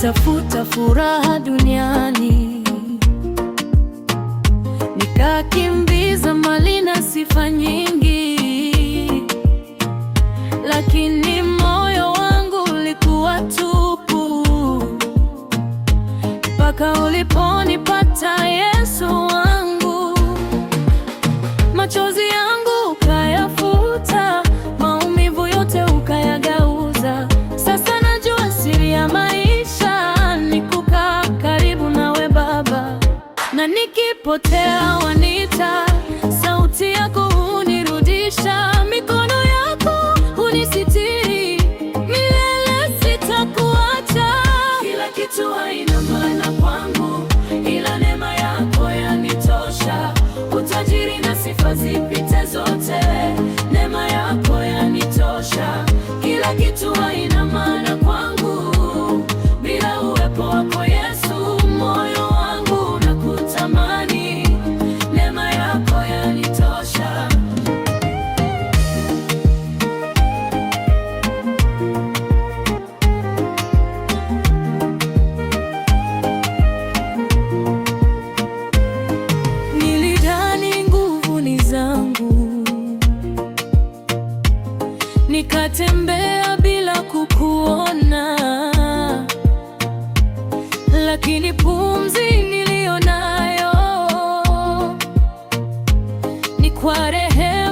nikatafuta furaha duniani, nikakimbiza mali na sifa nyingi, lakini moyo wangu ulikuwa tupu, mpaka uliponipata Yesu wangu. Machozi yangu ukayafuta, maumivu yote ukayageuza. Sasa najua siri ya maisha ni kukaa karibu nawe Baba, na nikipotea wanita, sauti yako hunirudisha, mikono yako hunisitiri, milele sitakuacha. Kila kitu haina maana kwangu, ila neema yako yanitosha. Utajiri na sifa zipite zote, neema yako yanitosha. Kila kitu haina maana kwangu, bila uwepo wako Yesu. Moyo wangu unakutamani, neema yako yanitosha. Nilidhani nguvu ni zangu, nikatembea bila kukuona, lakini pumzi niliyo nayo ni kwa rehema